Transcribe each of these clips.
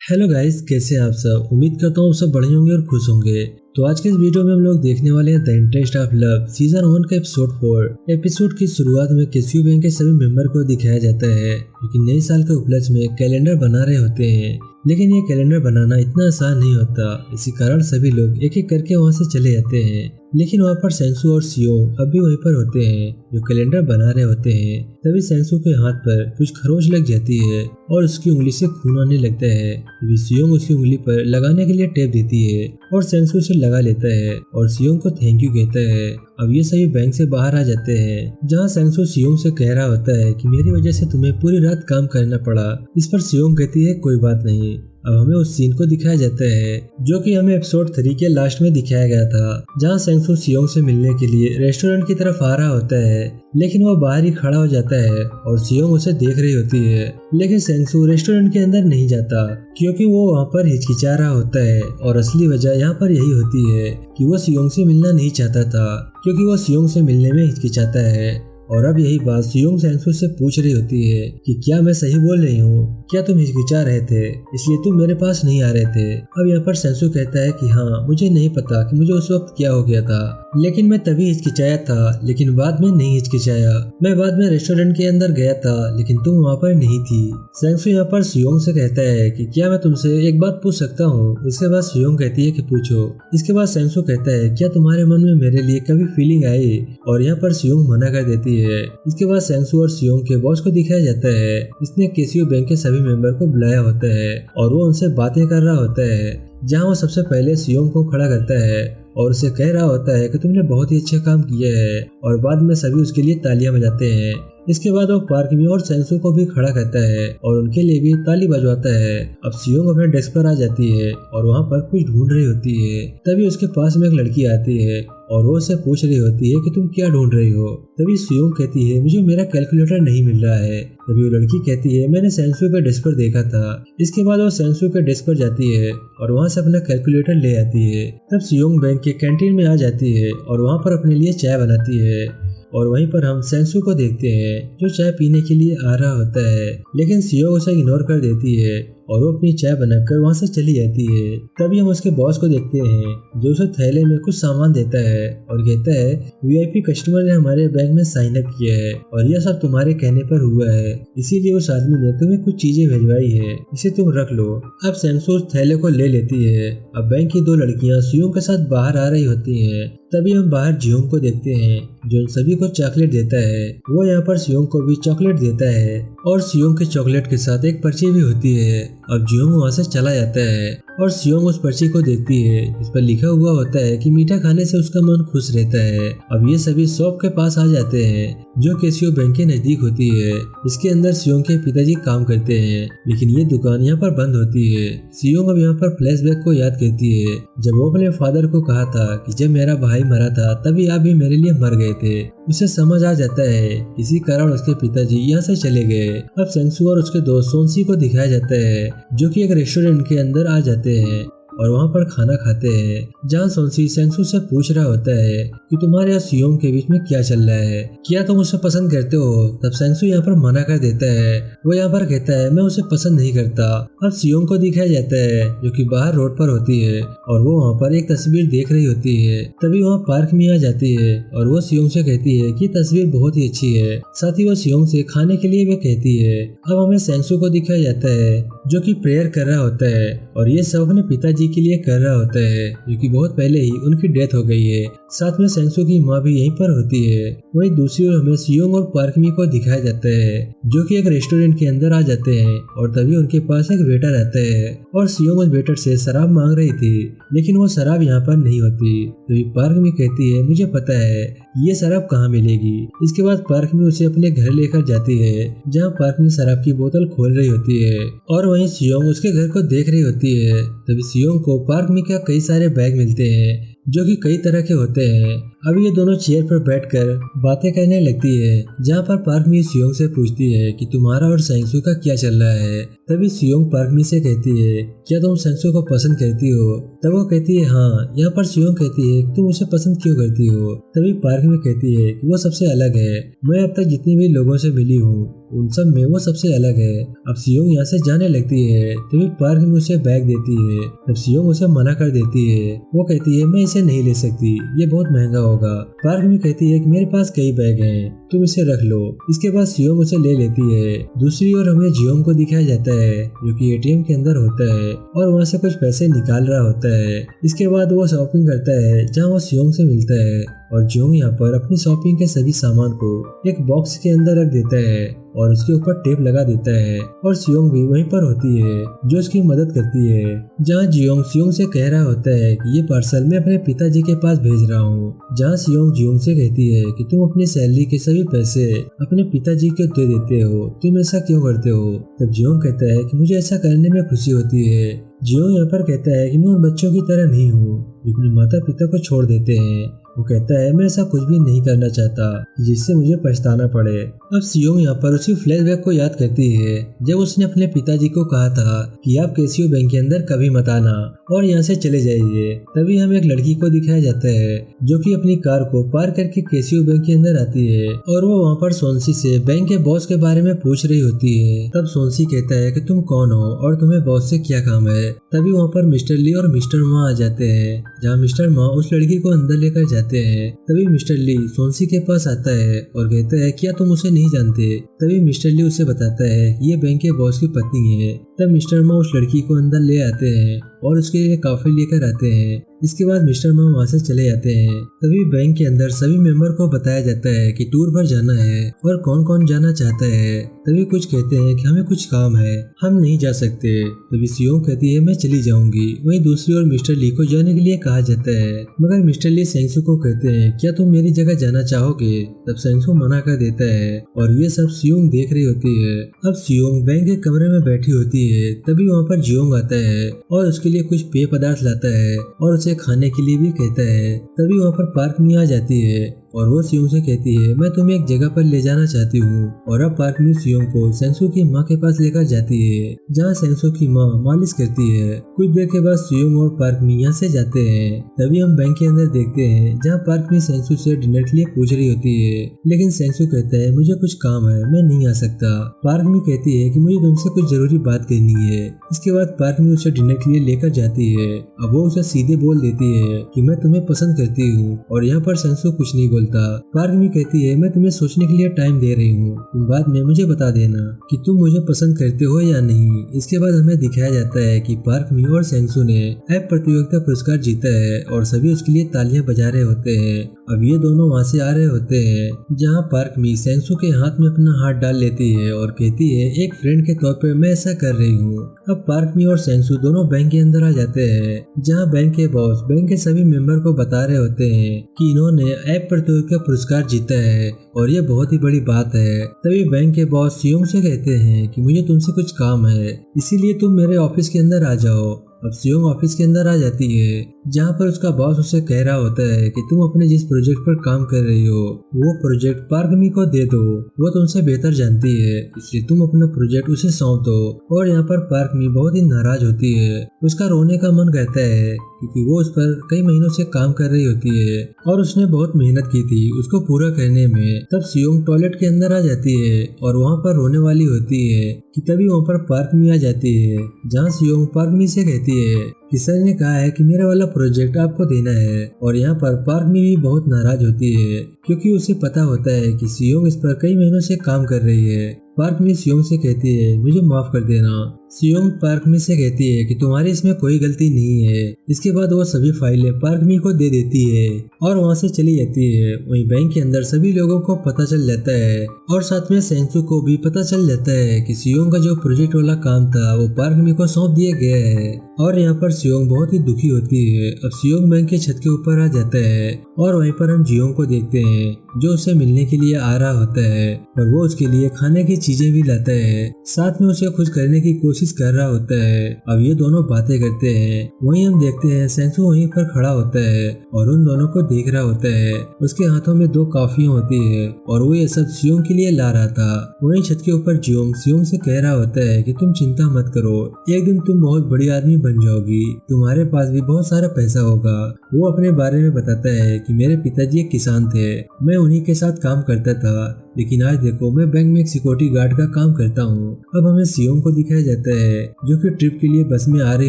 Hello guys, कैसे हैं आप सब। उम्मीद करता हूँ सब बढ़िया होंगे और खुश होंगे। तो आज के इस वीडियो में हम लोग देखने वाले हैं the interest of love season 1 का एपिसोड 4। एपिसोड की शुरुआत में कैसियो बैंक के सभी मेंबर को दिखाया जाता है क्योंकि नए साल के उपलक्ष्य में कैलेंडर बना रहे होते हैं। लेकिन ये कैलेंडर बनाना इतना आसान नहीं होता, इसी कारण सभी लोग एक एक करके वहाँ से चले जाते हैं। लेकिन वहाँ पर सेंसू और सियोंग अब भी वहीं पर होते हैं जो कैलेंडर बना रहे होते हैं। तभी सेंसू के हाथ पर कुछ खरोच लग जाती है और उसकी उंगली से खून आने लगता है। तभी सियोंग उसकी उंगली पर लगाने के लिए टेप देती है और सेंसू से लगा लेता है और सियोंग को थैंक यू कहता है। अब ये सभी बैंक से बाहर आ जाते हैं जहाँ सेंसू सियोंग से कह रहा होता है कि मेरी वजह से तुम्हें पूरी रात काम करना पड़ा। इस पर सियोंग कहती है कोई बात नहीं। अब हमें उस सीन को दिखाया जाता है जो कि हमें एपिसोड 3 के लास्ट में दिखाया गया था, जहाँ सेंसू सियोंग से मिलने के लिए रेस्टोरेंट की तरफ आ रहा होता है। लेकिन वो बाहर ही खड़ा हो जाता है और सियोंग उसे देख रही होती है। लेकिन सेंसू रेस्टोरेंट के अंदर नहीं जाता क्योंकि वो वहाँ पर हिचकिचा रहा होता है और असली वजह यहाँ पर यही होती है कि वो सियोंग से मिलना नहीं चाहता था क्योंकि वो सियोंग से मिलने में हिचकिचाता है। और अब यही बात सियोंग सेंसू से पूछ रही होती है कि क्या मैं सही बोल रही हूँ, क्या तुम हिचकिचा रहे थे इसलिए तुम मेरे पास नहीं आ रहे थे। अब यहाँ पर सेंसू कहता है कि हाँ, मुझे नहीं पता कि मुझे उस वक्त क्या हो गया था, लेकिन मैं तभी हिचकिचाया था लेकिन बाद में नहीं हिचकिचाया। मैं बाद में रेस्टोरेंट के अंदर गया था लेकिन तुम वहाँ पर नहीं थी। सेंसू यहाँ पर सियोंग से कहता है कि क्या मैं तुमसे एक बात पूछ सकता हूँ। इसके बाद सियोंग कहती है कि पूछो। इसके बाद सेंसू कहता है क्या तुम्हारे मन में मेरे लिए कभी फीलिंग आई, और यहाँ पर सियोंग मना कर देती है। इसके बाद सेंसू और सियोंग के बॉस को दिखाया जाता है। इसने कैसियो बैंक के सभी मेंबर को बुलाया होता है और वो उनसे बातें कर रहा होता है, जहाँ वो सबसे पहले सियोंग को खड़ा करता है और उसे कह रहा होता है कि तुमने बहुत ही अच्छा काम किया है, और बाद में सभी उसके लिए तालियां बजाते हैं। इसके बाद वो पार्क में और सेंसू को भी खड़ा करता है और उनके लिए भी ताली बजवाता है। अब सियोंग अपने डेस्क पर आ जाती है और वहाँ पर कुछ ढूंढ रही होती है। तभी उसके पास में एक लड़की आती है और वो उससे पूछ रही होती है कि तुम क्या ढूंढ रही हो। तभी सियोंग कहती है मुझे मेरा कैलकुलेटर नहीं मिल रहा है। तभी वो लड़की कहती है मैंने सेंसू के डेस्क पर देखा था। इसके बाद वो सेंसू के डेस्क पर जाती है और वहाँ से अपना कैलकुलेटर ले आती है। तब सियोंग बैंक के कैंटीन में आ जाती है और वहाँ पर अपने लिए चाय बनाती है। और वहीं पर हम सेंसू को देखते हैं जो चाय पीने के लिए आ रहा होता है, लेकिन सियोंग उसे इग्नोर कर देती है और वो अपनी चाय बनाकर वहाँ से चली जाती है। तभी हम उसके बॉस को देखते हैं जो उसे थैले में कुछ सामान देता है और कहता है वीआईपी कस्टमर ने हमारे बैंक में साइन अप किया है और यह सब तुम्हारे कहने पर हुआ है, इसीलिए उस आदमी ने तुम्हें कुछ चीजें भिजवाई है, इसे तुम रख लो। अब सेंसू उस थैले को ले लेती है। अब बैंक की दो लड़कियां सियोंग के साथ बाहर आ रही होती हैं। तभी हम बाहर जियोंग को देखते हैं जो उन सभी को चॉकलेट देता है। वो यहाँ पर सियोंग को भी चॉकलेट देता है और सियोंग के चॉकलेट के साथ एक पर्ची भी होती है। अब जियोंग वहाँ से चला जाता है और सियोंग उस पर्ची को देखती है जिस पर लिखा हुआ होता है कि मीठा खाने से उसका मन खुश रहता है। अब ये सभी शॉप के पास आ जाते हैं जो कैसियो बैंक के नजदीक होती है। इसके अंदर सियोंग के पिताजी काम करते हैं, लेकिन ये दुकान यहाँ पर बंद होती है। सियोंग अब यहाँ पर फ्लैशबैक को याद करती है जब वो अपने फादर को कहा था कि जब मेरा भाई मरा था तभी आप भी मेरे लिए मर गए थे। उसे समझ आ जाता है इसी कारण उसके पिताजी यहाँ से चले गए। अब सेंसू और उसके दोस्त सोनसी को दिखाया जाता है जो कि एक रेस्टोरेंट के अंदर आ जाते हैं और वहाँ पर खाना खाते हैं, जहाँ सोनसी सेंसू से पूछ रहा होता है कि तुम्हारे और सियोंग के बीच में क्या चल रहा है, क्या तुम उसे पसंद करते हो। तब सेंसू यहाँ पर मना कर देता है। वो यहाँ पर कहता है मैं उसे पसंद नहीं करता। अब सियोंग को दिखाया जाता है जो कि बाहर रोड पर होती है और वो वहाँ पर एक तस्वीर देख रही होती है। तभी वहाँ पार्क में आ जाती है और वो सियोंग से कहती है कि तस्वीर बहुत ही अच्छी है। साथ ही वो सियोंग से खाने के लिए भी कहती है। अब हमें सेंसू को दिखाया जाता है जो कि प्रेयर कर रहा होता है और ये सब अपने पिताजी के लिए कर रहा होता है जो कि बहुत पहले ही उनकी डेथ हो गई है। साथ में सेंसू की माँ भी यहीं पर होती है। वहीं दूसरी ओर हमें सियोंग और पार्कमी को दिखाया जाता है जो कि एक रेस्टोरेंट के अंदर आ जाते हैं और तभी उनके पास एक वेटर आता है और सियोंग उस वेटर से शराब मांग रही थी, लेकिन वो शराब यहाँ पर नहीं होती। तभी पार्कमी कहती है मुझे पता है ये शराब कहाँ मिलेगी। इसके बाद पार्कमी उसे अपने घर लेकर जाती है जहाँ पार्कमी शराब की बोतल खोल रही होती है और वहीं सियोंग उसके घर को देख रही होती है। तभी सियोंग को पार्कमी का कई सारे बैग मिलते हैं जो कि कई तरह के होते हैं। अब ये दोनों चेयर पर बैठकर बातें करने लगती है, जहाँ पर पार्क मी सियोंग से पूछती है कि तुम्हारा और सेंगसू का क्या चल रहा है। तभी सियोंग पार्क मी से कहती है, क्या तुम सेंगसू को पसंद करती हो? तब वो कहती है हाँ। यहाँ पर सियोंग कहती है तुम उसे पसंद क्यों करती हो? तभी पार्क मी कहती है कि वो सबसे अलग है, मैं अब तक जितनी भी लोगों से मिली हूँ उन सब में वो सबसे अलग है। अब सियोंग यहाँ से जाने लगती है, तभी पार्क में उसे बैग देती है। तब सियोंग उसे मना कर देती है, वो कहती है मैं इसे नहीं ले सकती, ये बहुत महंगा होगा। पार्क में कहती है कि मेरे पास कई बैग हैं, तुम इसे रख लो। इसके बाद सियोंग उसे ले लेती है। दूसरी ओर हमें जियोंग को दिखाया जाता है जो कि एटीएम के अंदर होता है और वहाँ से कुछ पैसे निकाल रहा होता है। इसके बाद वो शॉपिंग करता है जहाँ वो सियोंग से मिलता है और जियोंग यहाँ पर अपनी शॉपिंग के सभी सामान को एक बॉक्स के अंदर रख देता है और उसके ऊपर टेप लगा देता है और सियोंग भी वहीं पर होती है जो उसकी मदद करती है। जहाँ जियोंग सियोंग से कह रहा होता है कि ये पार्सल मैं अपने पिताजी के पास भेज रहा हूँ। जहाँ सियोंग जियोंग से कहती है कि तुम अपनी सैलरी के सभी पैसे अपने पिताजी को दे देते हो, तुम ऐसा क्यों करते हो? तब जियोंग कहता है कि मुझे ऐसा करने में खुशी होती है। जियोंग यहाँ पर कहता है कि मैं उन बच्चों की तरह नहीं हूँ जो अपने माता पिता को छोड़ देते हैं। वो कहता है मैं ऐसा कुछ भी नहीं करना चाहता जिससे मुझे पछताना पड़े। अब सियोंग यहाँ पर उसी फ्लैशबैक को याद करती है जब उसने अपने पिताजी को कहा था कि आप कैसियो बैंक के अंदर कभी मत आना और यहाँ से चले जाइए। तभी हमें एक लड़की को दिखाया जाता है जो कि अपनी कार को पार्क करके कैसियो बैंक के अंदर आती है और वो वहाँ पर सोनसी से बैंक के बॉस के बारे में पूछ रही होती है। तब सोनसी कहता है कि तुम कौन हो और तुम्हें बॉस से क्या काम है। तभी वहाँ पर मिस्टर ली और मिस्टर मा आ जाते हैं, जहाँ मिस्टर मा उस लड़की को अंदर लेकर जाते हैं। तभी मिस्टर ली सोनसी के पास आता है और कहता है क्या तुम उसे नहीं जानते? तभी मिस्टर ली उसे बताता है ये बैंक के बॉस की पत्नी है। तब मिस्टर मा उस लड़की को अंदर ले आते हैं और उसके लिए काफी लेकर आते हैं। इसके बाद मिस्टर मा वहाँ से चले जाते हैं। तभी बैंक के अंदर सभी मेंबर को बताया जाता है कि टूर पर जाना है और कौन कौन जाना चाहता है। तभी कुछ कहते हैं कि हमें कुछ काम है, हम नहीं जा सकते। तभी सियोंग कहती है मैं चली जाऊंगी। वहीं दूसरी ओर मिस्टर ली को जाने के लिए कहा जाता है, मगर मिस्टर ली सेंगसू को कहते हैं क्या तुम मेरी जगह जाना चाहोगे? तब सेंगसू मना कर देता है और ये सब सियोंग देख रही होती है। अब सियोंग बैंक के कमरे में बैठी होती है। तभी वहाँ पर जियोंग आता है और उसके लिए कुछ पेय पदार्थ लाता है और उसे खाने के लिए भी कहता है। तभी वहाँ पर पार्क में आ जाती है और वो सियोंग से कहती है मैं तुम्हें एक जगह पर ले जाना चाहती हूँ। और अब पार्क में सियोंग को सेंगसू की माँ के पास लेकर जाती है, जहाँ सेंगसू की माँ मालिश करती है। कुछ देर के बाद सियोंग और पार्क में यहाँ से जाते हैं। तभी हम बैंक के अंदर देखते हैं जहाँ पार्क में सेंगसू से डिनर के लिए पूछ रही होती है, लेकिन सेंगसू कहता है मुझे कुछ काम है, मैं नहीं आ सकता। पार्क में कहती है कि मुझे तुमसे कुछ जरूरी बात करनी है। इसके बाद पार्क में उसे डिनर के लिए लेकर जाती है। अब वो उसे सीधे बोल देती है कि मैं तुम्हें पसंद करती हूँ और यहाँ पर सेंगसू कुछ नहीं पार्क में कहती है मैं तुम्हें सोचने के लिए टाइम दे रही हूँ, तुम बाद में मुझे बता देना कि तुम मुझे पसंद करते हो या नहीं। इसके बाद हमें दिखाया जाता है कि पार्क में और सेंगसू ने ऐप प्रतियोगिता पुरस्कार जीता है और सभी उसके लिए तालियां बजा रहे होते हैं। अब ये दोनों वहाँ से आ रहे होते हैं जहाँ पार्क में सेंगसू के हाथ में अपना हाथ डाल लेती है और कहती है एक फ्रेंड के तौर पे मैं ऐसा कर रही हूँ। अब पार्क में और सेंगसू दोनों बैंक के अंदर आ जाते हैं, जहाँ बैंक के बॉस बैंक के सभी मेंबर को बता रहे होते हैं कि इन्होंने ऐप प्रतियोगिता पुरस्कार जीता है और ये बहुत ही बड़ी बात है। तभी बैंक के बॉस सियोंग से कहते हैं कि मुझे तुमसे कुछ काम है, इसीलिए तुम मेरे ऑफिस के अंदर आ जाओ। अब सियोंग ऑफिस के अंदर आ जाती है, जहाँ पर उसका बॉस उसे कह रहा होता है कि तुम अपने जिस प्रोजेक्ट पर काम कर रही हो वो प्रोजेक्ट पार्क मी को दे दो, वो तुमसे बेहतर जानती है, इसलिए तुम अपना प्रोजेक्ट उसे सौंप दो। और यहाँ पर पार्क मी बहुत ही नाराज होती है, उसका रोने का मन कहता है क्योंकि वो उस पर कई महीनों से काम कर रही होती है और उसने बहुत मेहनत की थी उसको पूरा करने में। तब सियोंग टॉयलेट के अंदर आ जाती है और वहाँ पर रोने वाली होती है कि तभी वहाँ पर पार्क मी आ जाती है, जहाँ सियोंग पार्क मी से कहती है कि सर ने कहा है कि मेरा वाला प्रोजेक्ट आपको देना है। और यहाँ पर पार्क मी भी बहुत नाराज होती है क्योंकि उसे पता होता है कि सियोंग इस पर कई महीनों से काम कर रही है। पार्क मी सियोंग से कहती है मुझे माफ कर देना। सियोंग पार्क मी से कहती है कि तुम्हारी इसमें कोई गलती नहीं है। इसके बाद वो सभी फाइलें पार्क मी को दे देती है और वहाँ से चली जाती है। वहीं बैंक के अंदर सभी लोगों को पता चल जाता है और साथ में सेंगसू को भी पता चल जाता है कि सियोंग का जो प्रोजेक्ट वाला काम था वो पार्क मी को सौंप दिया गया है। और यहाँ पर सियोंग बहुत ही दुखी होती है। अब सियोंग बैंक के छत के ऊपर आ जाता है और वहीं पर हम जियोंग को देखते हैं जो उसे मिलने के लिए आ रहा होता है और वो उसके लिए खाने की चीजें भी लाता है, साथ में उसे खुश करने की कोशिश कोशिश कर रहा होता है। अब ये दोनों बातें करते हैं। वहीं हम देखते हैं सेंसू वहीं पर खड़ा होता है और उन दोनों को देख रहा होता है। उसके हाथों में 2 कॉफियां होती है और वो ये सब सियोंग के लिए ला रहा था। वहीं छत के ऊपर जियोंग सियोंग से कह रहा होता है कि तुम चिंता मत करो, एक दिन तुम बहुत बड़ी आदमी बन जाओगी, तुम्हारे पास भी बहुत सारा पैसा होगा। वो अपने बारे में बताता है कि मेरे पिताजी एक किसान थे, मैं उन्हीं के साथ काम करता था, लेकिन आज देखो मैं बैंक में एक सिक्योरिटी गार्ड का काम करता हूँ। अब हमें सियोंग को दिखाया जाता है जो कि ट्रिप के लिए बस में आ रही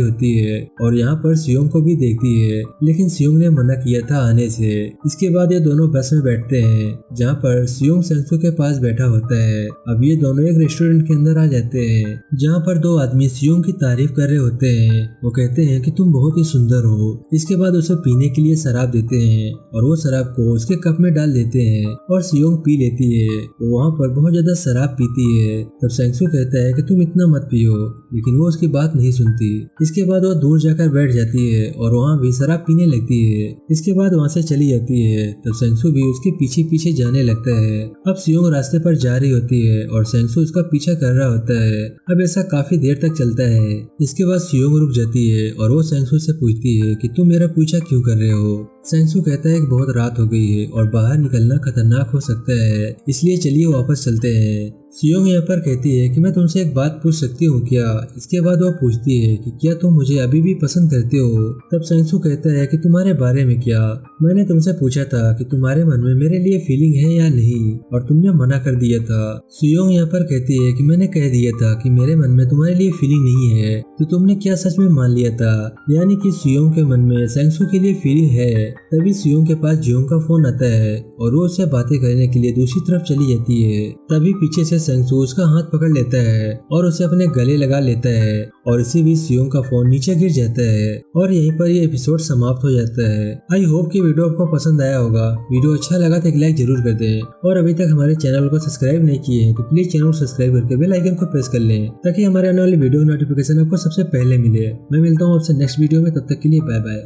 होती है और यहाँ पर सियोंग को भी देखती है, लेकिन सियोंग ने मना किया था आने से। इसके बाद ये दोनों बस में बैठते हैं जहाँ पर सियोंग सेंसू के पास बैठा होता है। अब ये दोनों एक रेस्टोरेंट के अंदर आ जाते हैं जहाँ पर 2 आदमी सियोंग की तारीफ कर रहे होते हैं। वो कहते हैं कि तुम बहुत ही सुंदर हो। इसके बाद उसे पीने के लिए शराब देते हैं और वो शराब को उसके कप में डाल देते हैं और सियोंग पी लेती है। वो वहाँ पर बहुत ज्यादा शराब पीती है। तब सेंसू कहता है कि तुम इतना मत पियो, लेकिन वो उसकी बात नहीं सुनती। इसके बाद वो दूर जाकर बैठ जाती है और वहाँ भी शराब पीने लगती है। इसके बाद वहाँ से चली जाती है। तब सेंसू भी उसके पीछे पीछे जाने लगता है। अब सियोंग रास्ते पर जा रही होती है और सेंसू उसका पीछा कर रहा होता है। अब ऐसा काफी देर तक चलता है। इसके बाद सियोंग रुक जाती है और वो सेंसू से पूछती है कि तुम मेरा पीछा क्यों कर रहे हो। सेंसू कहता है कि बहुत रात हो गई है और बाहर निकलना खतरनाक हो सकता है, इसलिए चलिए वापस चलते हैं। सियोंग यहाँ पर कहती है कि मैं तुमसे एक बात पूछ सकती हूँ क्या। इसके बाद वो पूछती है कि क्या तुम मुझे अभी भी पसंद करते हो। तब सेंसू कहता है कि तुम्हारे बारे में क्या, मैंने तुमसे पूछा था कि तुम्हारे मन में मेरे लिए फीलिंग है या नहीं और तुमने मना कर दिया था। सियोंग यहाँ पर कहती है कि मैंने कह दिया था कि मेरे मन में तुम्हारे लिए फीलिंग नहीं है, तो तुमने क्या सच में मान लिया था। यानी कि सियोंग के मन में सेंसू के लिए फीलिंग है। तभी सियोंग के पास जियोंग का फोन आता है और वो उससे बातें करने के लिए दूसरी तरफ चली जाती है। तभी पीछे से सेंसू उसका हाथ पकड़ लेता है और उसे अपने गले लगा लेता है और इसी बीच सियोंग का फोन नीचे गिर जाता है और यहीं पर ये एपिसोड समाप्त हो जाता है। आई होप कि वीडियो आपको पसंद आया होगा। वीडियो अच्छा लगा तो एक लाइक जरूर कर दें और अभी तक हमारे चैनल को सब्सक्राइब नहीं किए हैं तो प्लीज चैनल को सब्सक्राइब करके बेल आइकन को प्रेस कर लें ताकि हमारे आने वाली वीडियो नोटिफिकेशन आपको सबसे पहले मिले। मैं मिलता हूँ आपसे नेक्स्ट वीडियो में, तब तक के लिए बाय बाय।